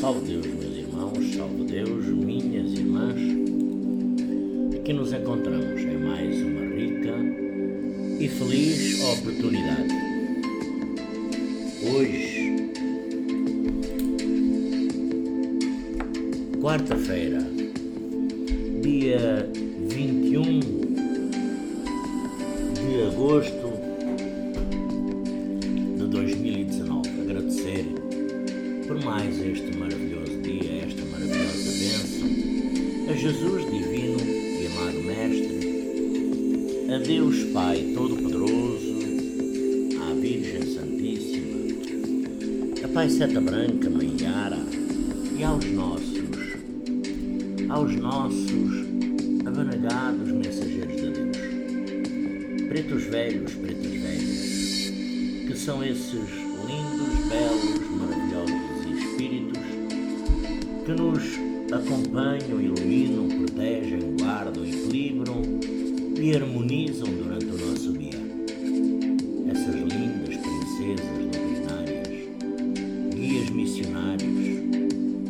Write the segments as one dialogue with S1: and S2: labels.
S1: Salve Deus, meus irmãos, salve Deus, minhas irmãs. Aqui nos encontramos em mais uma rica e feliz oportunidade. Hoje, quarta-feira, dia 21 de agosto de 2019, agradecer por mais este maravilhoso dia, esta maravilhosa bênção, a Jesus divino e amado Mestre, a Deus Pai Todo-Poderoso, à Virgem Santíssima, a Pai Seta Branca, Mãe Yara, e aos nossos abnegados mensageiros de Deus, pretos velhos, pretas velhas, que são esses lindos, belos, maravilhosos espíritos que nos acompanham, iluminam, protegem, guardam, equilibram e harmonizam durante o nosso dia. Essas lindas princesas doutrinárias, guias missionários,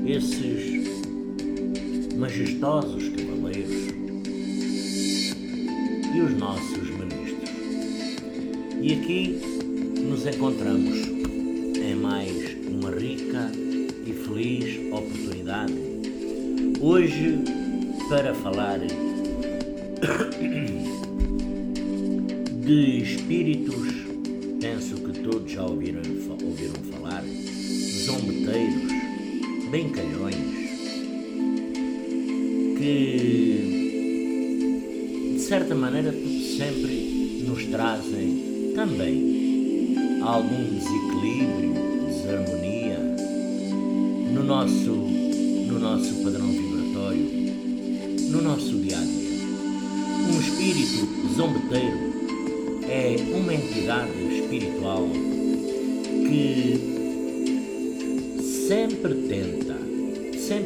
S1: esses majestosos cavaleiros e os nossos ministros. E aqui nos encontramos em mais uma rica e feliz oportunidade, hoje para falar de espíritos, penso que todos já ouviram falar, zombeteiros, brincalhões, que de certa maneira sempre nos trazem também algum desequilíbrio, desarmonia no nosso padrão vibratório, no nosso dia a dia. Um espírito zombeteiro é uma entidade espiritual que sempre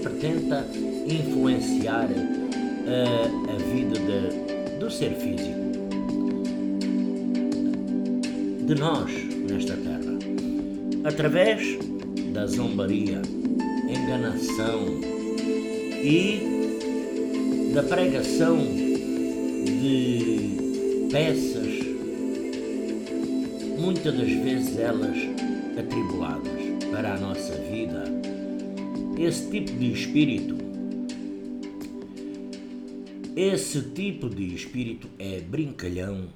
S1: tenta influenciar a vida do ser físico, de nós nesta terra, através da zombaria, enganação e da pregação de peças, muitas das vezes elas atribuladas para a nossa vida. Esse tipo de espírito é brincalhão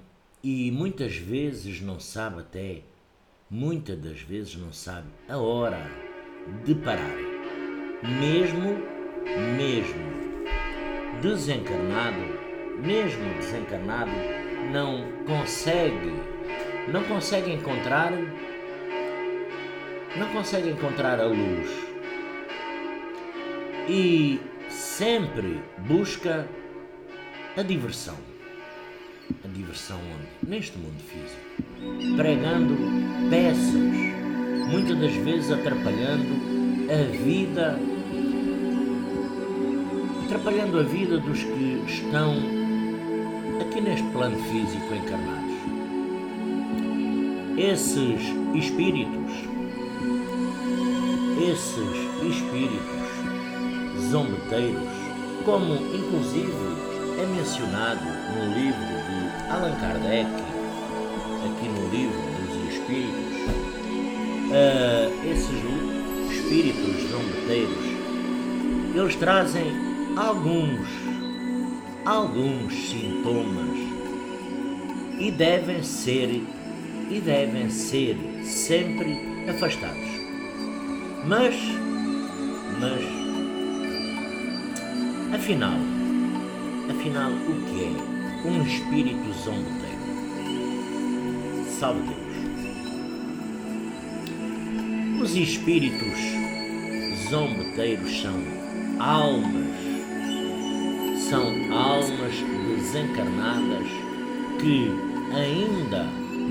S1: e muitas vezes não sabe a hora de parar. Mesmo desencarnado, não consegue encontrar a luz e sempre busca a diversão onde? Neste mundo físico, pregando peças, muitas das vezes atrapalhando a vida dos que estão aqui neste plano físico encarnados. Esses espíritos zombeteiros, como inclusive é mencionado no livro de Allan Kardec, aqui no livro dos Espíritos, esses espíritos zombeteiros, eles trazem alguns sintomas e devem ser sempre afastados. Mas afinal, o que é um espírito zombeteiro? Salve Deus! Os espíritos zombeteiros são almas desencarnadas que ainda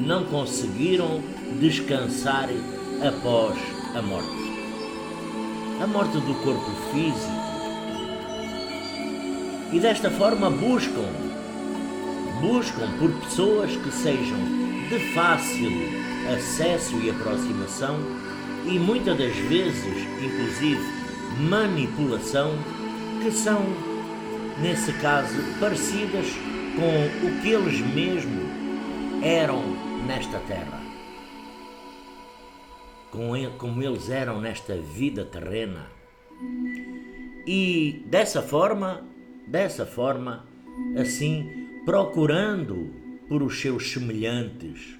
S1: não conseguiram descansar após a morte do corpo físico, e desta forma buscam por pessoas que sejam de fácil acesso e aproximação e muitas das vezes, inclusive, manipulação que são, nesse caso, parecidas com o que eles mesmos eram nesta terra, como eles eram nesta vida terrena. E dessa forma, assim, procurando por os seus semelhantes,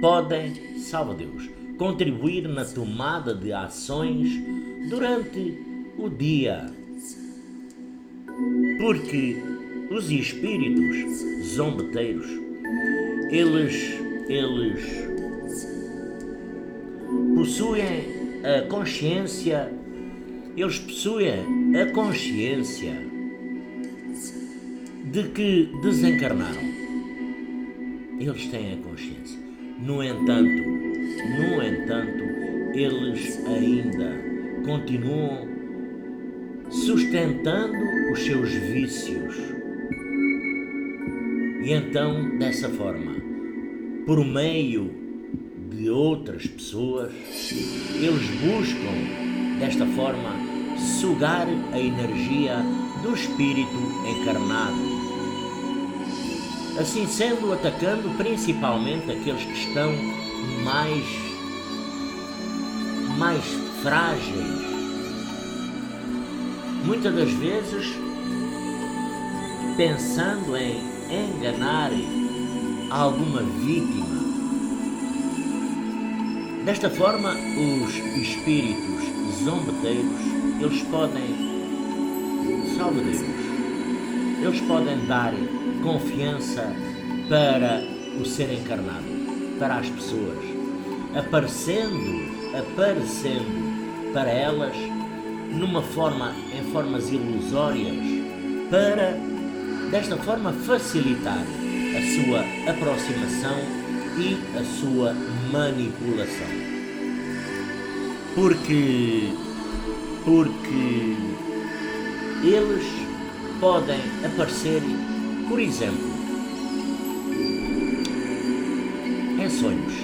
S1: podem, salve Deus, contribuir na tomada de ações durante o dia. Porque os espíritos zombeteiros, eles possuem a consciência, de que desencarnaram. Eles têm a consciência. No entanto, eles ainda continuam sustentando os seus vícios. E então, dessa forma, por meio de outras pessoas, eles buscam, desta forma, sugar a energia do espírito encarnado. Assim sendo, atacando principalmente aqueles que estão mais frágeis. Muitas das vezes pensando em enganar alguma vítima. Desta forma, os espíritos zombeteiros, eles podem, salve Deus, eles podem dar confiança para o ser encarnado, para as pessoas, aparecendo para elas em formas ilusórias, para desta forma facilitar a sua aproximação e a sua manipulação. Porque eles podem aparecer, por exemplo, em sonhos,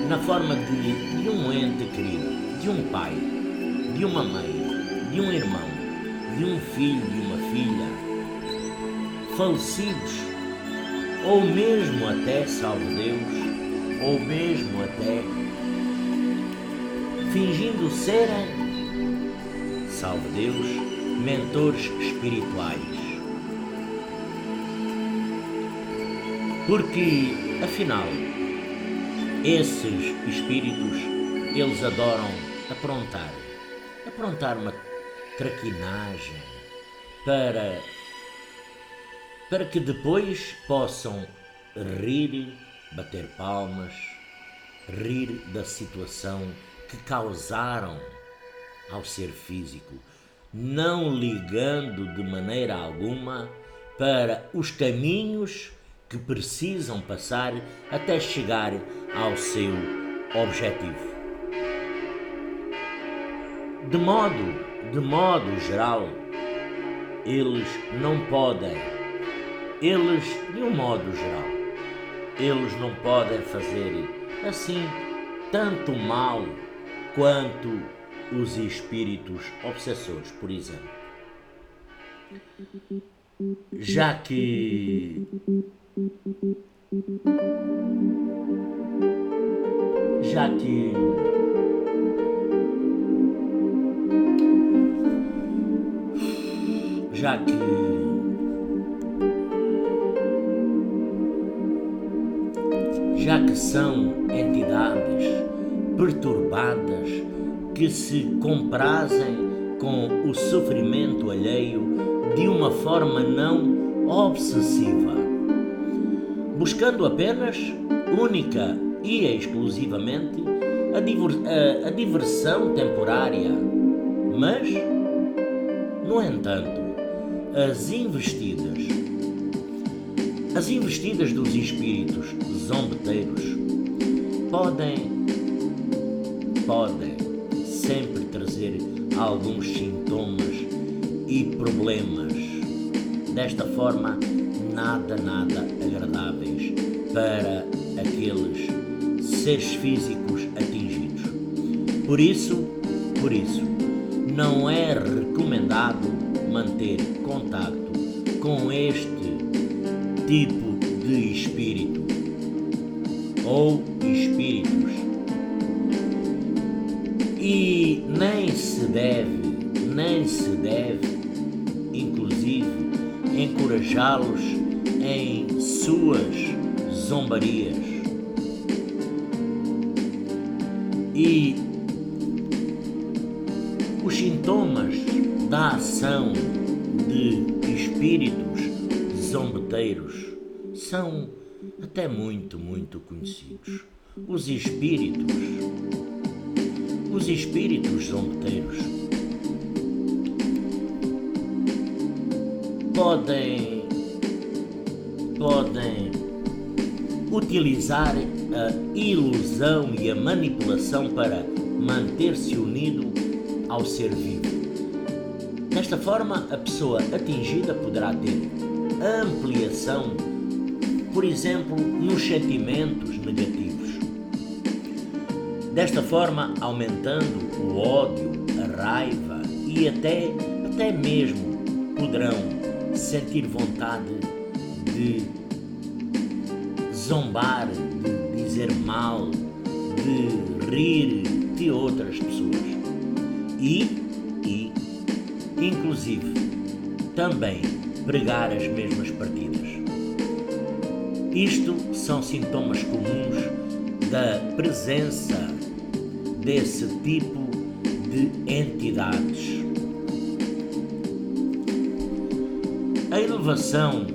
S1: na forma de um ente querido, de um pai, de uma mãe, de um irmão, de um filho, de uma filha, falecidos, ou mesmo até, salve Deus, ou mesmo até fingindo serem, salve Deus, mentores espirituais. Porque, afinal, esses espíritos, eles adoram aprontar uma traquinagem para que depois possam rir, bater palmas, rir da situação que causaram ao ser físico, não ligando de maneira alguma para os caminhos que precisam passar até chegar ao seu objetivo. De modo geral, eles não podem, de um modo geral, eles não podem fazer assim tanto mal quanto os espíritos obsessores, por exemplo. Já que são entidades perturbadas que se comprazem com o sofrimento alheio de uma forma não obsessiva, buscando apenas, única e exclusivamente, a diversão temporária. Mas, no entanto, as investidas dos espíritos zombeteiros podem sempre trazer alguns sintomas e problemas, desta forma nada agradáveis para aqueles seres físicos atingidos. Por isso, não é recomendado manter contacto com este tipo de espírito ou espíritos, e nem se deve, inclusive, encorajá-los em suas zombarias. E os sintomas da ação de espíritos zombeteiros são até muito conhecidos. Os espíritos zombeteiros podem utilizar a ilusão e a manipulação para manter-se unido ao ser vivo. Desta forma, a pessoa atingida poderá ter ampliação, por exemplo, nos sentimentos negativos. Desta forma, aumentando o ódio, a raiva e até mesmo poderão sentir vontade de zombar, de dizer mal, de rir de outras pessoas e inclusive, também pregar as mesmas partidas. Isto são sintomas comuns da presença desse tipo de entidades. A elevação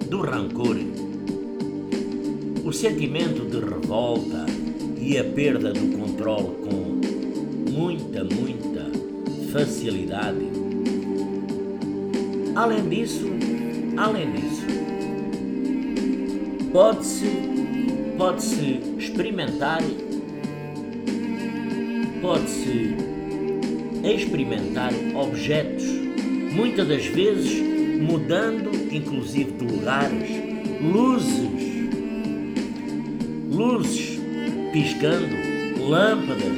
S1: do rancor, o sentimento de revolta e a perda do controle com muita facilidade. Além disso, pode-se experimentar objetos, muitas das vezes mudando inclusive de lugares, luzes piscando, lâmpadas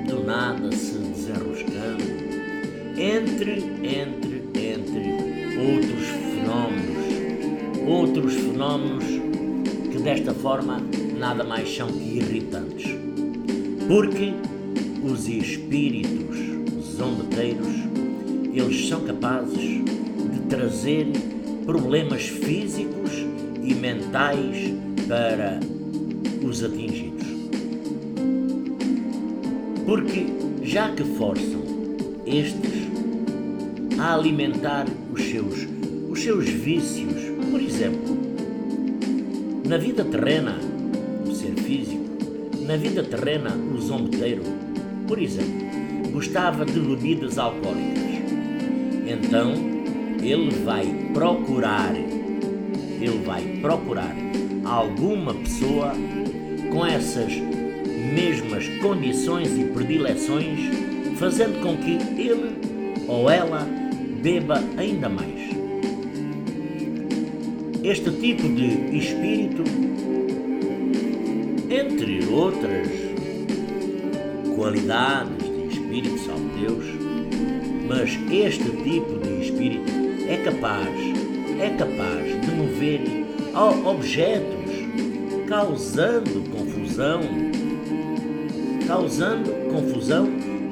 S1: do nada se desenroscando, entre outros fenómenos que desta forma nada mais são que irritantes, porque os espíritos zombeteiros, eles são capazes de trazer problemas físicos e mentais para os atingidos, porque já que forçam estes a alimentar os seus vícios. Por exemplo, na vida terrena, o ser físico, na vida terrena, o zombeteiro, por exemplo, gostava de bebidas alcoólicas. Então, ele vai procurar alguma pessoa com essas mesmas condições e predileções, fazendo com que ele ou ela beba ainda mais. Este tipo de espírito, entre outras qualidades de espírito, salve Deus, mas este tipo de espírito é capaz de mover objetos, causando confusão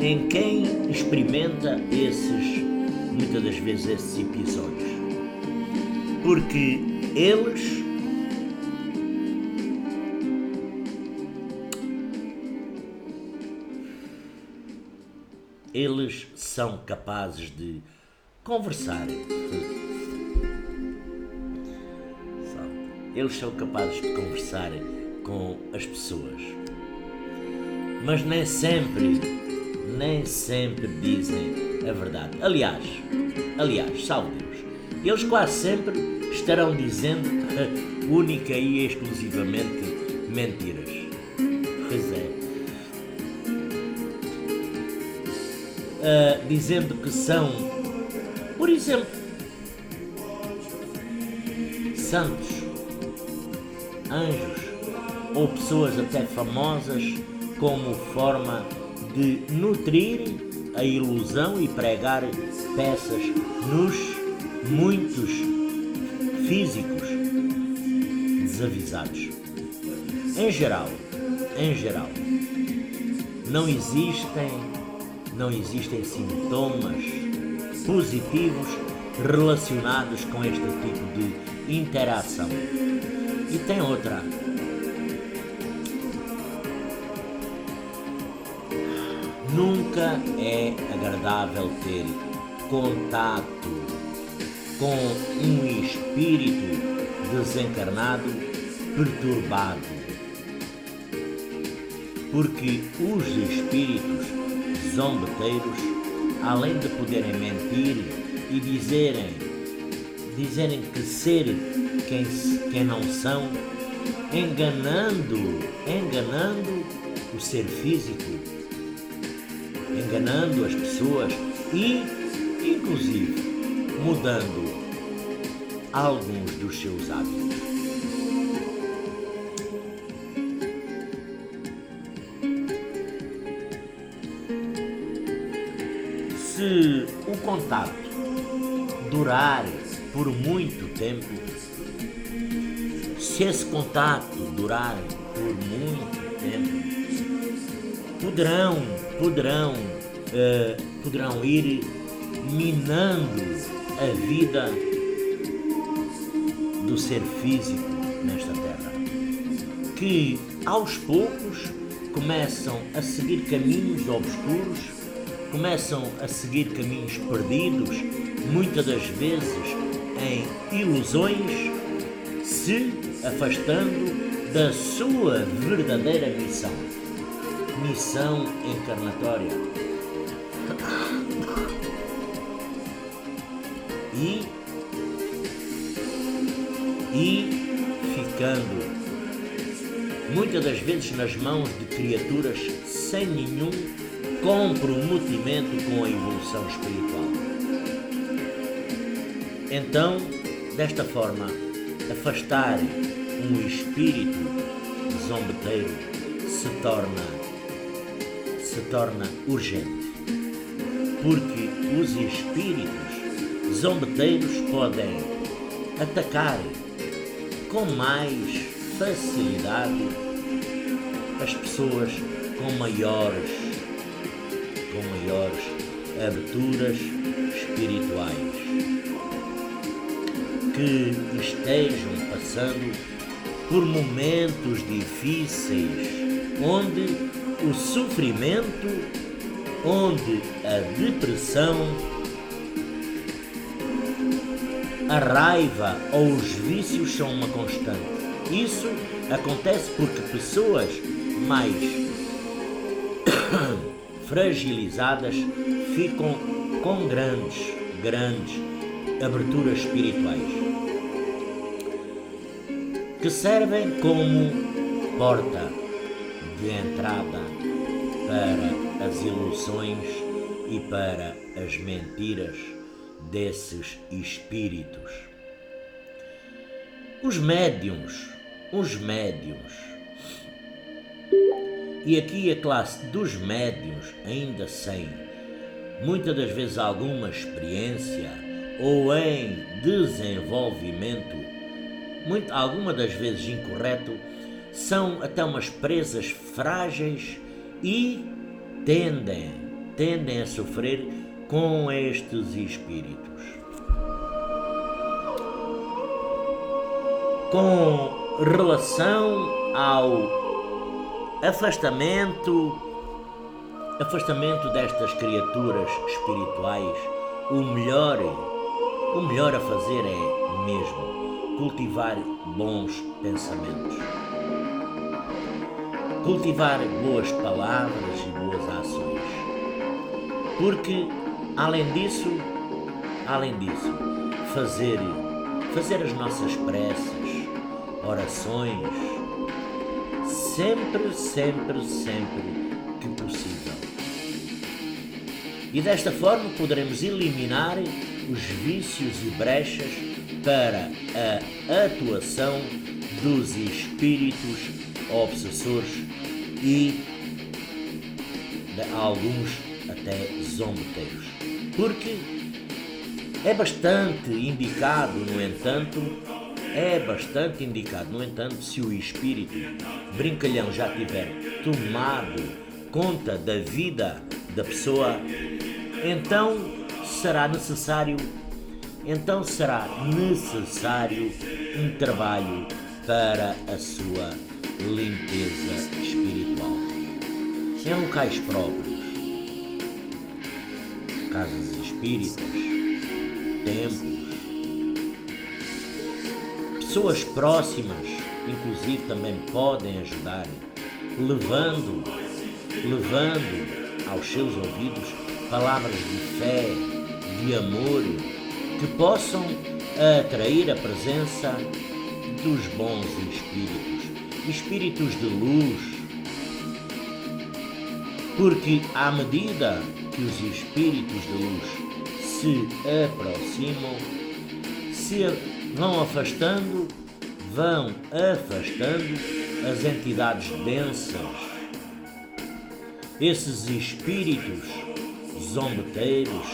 S1: em quem experimenta muitas das vezes esses episódios, porque eles são capazes de conversar. Eles são capazes de conversar com as pessoas, mas nem sempre dizem a verdade. Aliás, salve Deus, eles quase sempre estarão dizendo única e exclusivamente mentiras. Pois é. Dizendo que são, por exemplo, santos, anjos ou pessoas até famosas como forma de nutrir a ilusão e pregar peças nos muitos físicos desavisados. Em geral, não existem sintomas positivos relacionados com este tipo de interação. E tem outra. Nunca é agradável ter contato com um espírito desencarnado perturbado, porque os espíritos zombeteiros, além de poderem mentir e dizerem que ser quem não são, enganando o ser físico, enganando as pessoas e, inclusive, mudando alguns dos seus hábitos. Se o contato durar por muito tempo, se esse contato durar por muito tempo, poderão ir minando a vida do ser físico nesta terra, que aos poucos começam a seguir caminhos obscuros, começam a seguir caminhos perdidos, muitas das vezes em ilusões, se afastando da sua verdadeira missão encarnatória. E ficando muitas das vezes nas mãos de criaturas sem nenhum comprometimento com a evolução espiritual. Então, desta forma, afastar um espírito zombeteiro se torna urgente, porque os espíritos zombeteiros podem atacar com mais facilidade as pessoas com maiores aberturas espirituais, que estejam passando por momentos difíceis, onde o sofrimento, onde a depressão, a raiva ou os vícios são uma constante. Isso acontece porque pessoas mais fragilizadas ficam com grandes aberturas espirituais, que servem como porta de entrada para as ilusões e para as mentiras desses espíritos. Os médiuns, e aqui a classe dos médiuns, ainda sem muitas das vezes alguma experiência ou em desenvolvimento, alguma das vezes incorreto, são até umas presas frágeis e tendem a sofrer com estes espíritos. Com relação ao afastamento destas criaturas espirituais, o melhor a fazer é mesmo cultivar bons pensamentos, cultivar boas palavras e boas ações, porque além disso, fazer as nossas preces, orações, sempre que possível. E desta forma poderemos eliminar os vícios e brechas para a atuação dos espíritos obsessores e alguns até zombeteiros. Porque é bastante indicado, no entanto, se o espírito brincalhão já tiver tomado conta da vida da pessoa, então será necessário um trabalho para a sua limpeza espiritual. Em locais próprios, casas espíritas, templos, pessoas próximas, inclusive, também podem ajudar, levando aos seus ouvidos palavras de fé, de amor, que possam atrair a presença dos bons espíritos de luz, porque à medida que os espíritos de luz se aproximam, se vão afastando as entidades densas. Esses espíritos zombeteiros,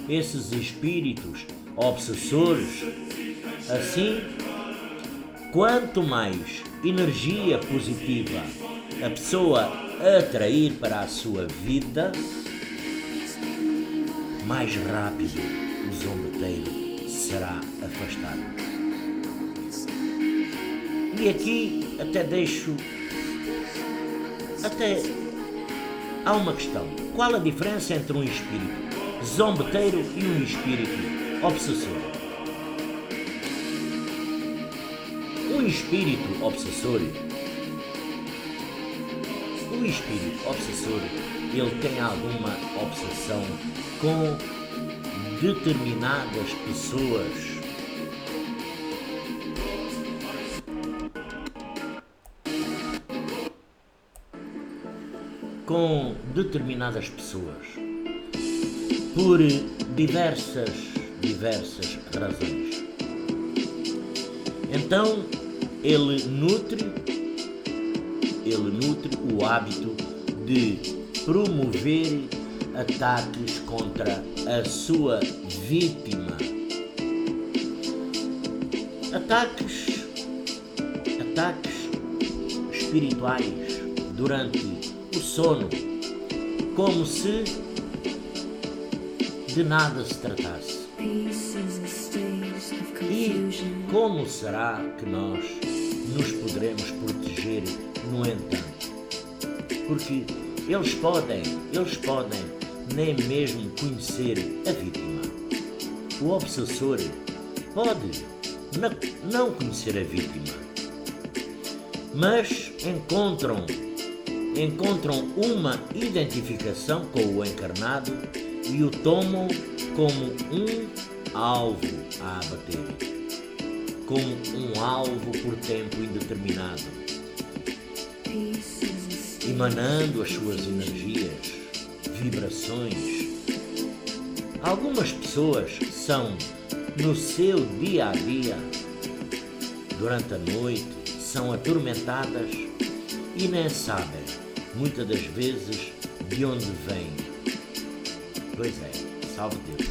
S1: esses espíritos obsessores. Assim, quanto mais energia positiva a pessoa atrair para a sua vida, mais rápido o zombeteiro será afastado. E aqui há uma questão. Qual a diferença entre um espírito zombeteiro e um espírito obsessor? O espírito obsessor, ele tem alguma obsessão com determinadas pessoas. Por diversas razões. Então, ele nutre o hábito de promover ataques contra a sua vítima. Ataques espirituais durante o sono, como se de nada se tratasse. E como será que nós nos poderemos proteger, no entanto? Porque eles podem nem mesmo conhecer a vítima. O obsessor pode não conhecer a vítima, mas encontram uma identificação com o encarnado e o tomam como um alvo a abater, como um alvo por tempo indeterminado, emanando as suas energias, vibrações. Algumas pessoas são, no seu dia a dia, durante a noite, são atormentadas e nem sabem, muitas das vezes, de onde vêm. Pois é, salve Deus.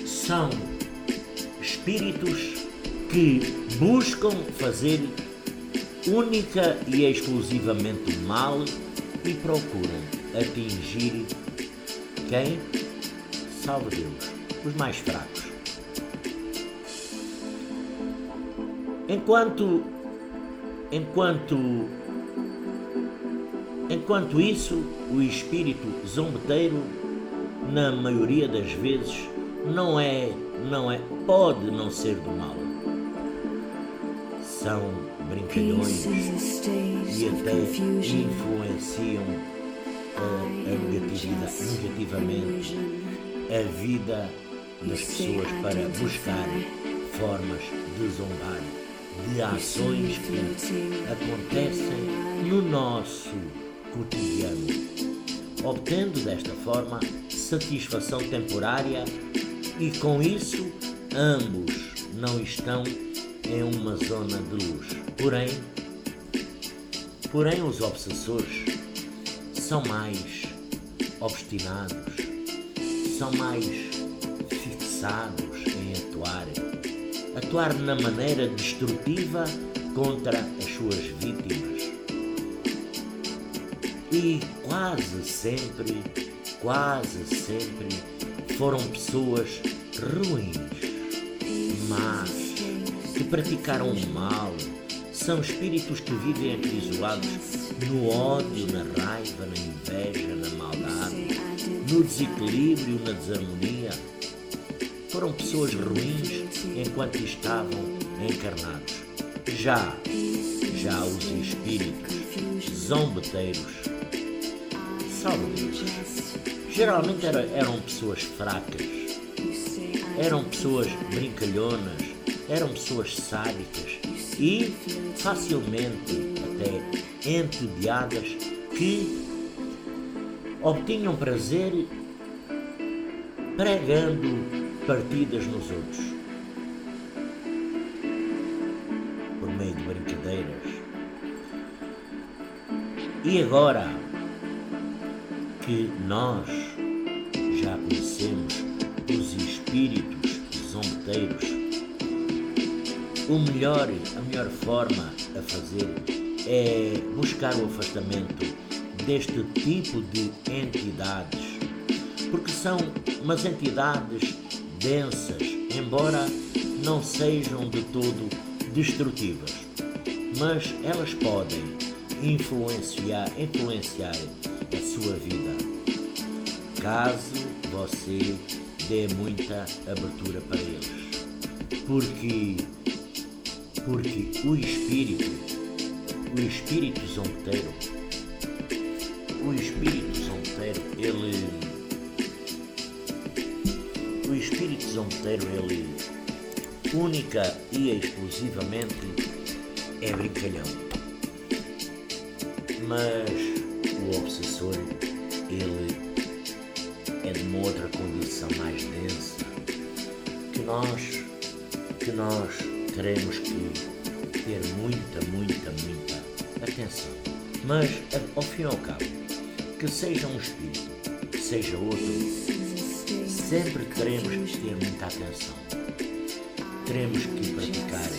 S1: São espíritos que buscam fazer única e exclusivamente o mal e procuram atingir quem? Salve Deus, os mais fracos. Enquanto isso, o espírito zombeteiro, na maioria das vezes, pode não ser do mal. São brincalhões e até influenciam negativamente a vida das pessoas para buscar formas de zombar de ações que acontecem no nosso cotidiano, obtendo desta forma satisfação temporária, e com isso ambos não estão em uma zona de luz. Porém, Porém, os obsessores são mais obstinados, são mais fixados em atuar na maneira destrutiva contra as suas vítimas. E quase sempre foram pessoas ruins, más, que praticaram o mal. São espíritos que vivem acriolados no ódio, na raiva, na inveja, na maldade, no desequilíbrio, na desarmonia. Foram pessoas ruins enquanto estavam encarnados. Já os espíritos zombeteiros, salve Deus, geralmente eram pessoas fracas, eram pessoas brincalhonas, eram pessoas sádicas e facilmente até entediadas, que obtinham prazer pregando partidas nos outros, por meio de brincadeiras. E agora que nós já conhecemos os espíritos zombeteiros, a melhor forma a fazer é buscar o afastamento deste tipo de entidades, porque são umas entidades densas, embora não sejam de todo destrutivas, mas elas podem influenciar a sua vida, caso você dê muita abertura para eles, porque o espírito zombeteiro, ele única e exclusivamente é brincalhão. Mas o obsessor, ele é de uma outra condição mais densa, que nós teremos que ter muita atenção. Mas, ao fim e ao cabo, que seja um espírito, que seja outro, sempre teremos que ter muita atenção. Teremos que praticar,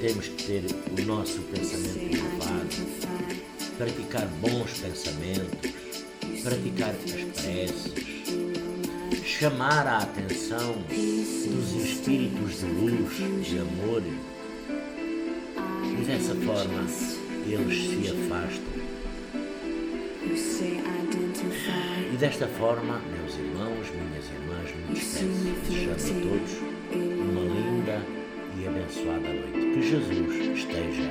S1: temos que ter o nosso pensamento elevado, praticar bons pensamentos, praticar as preces, chamar a atenção dos espíritos de luz, de amor, e dessa forma eles se afastam. E desta forma, meus irmãos, minhas irmãs, me despeço, desejando a todos uma linda e abençoada noite. Que Jesus esteja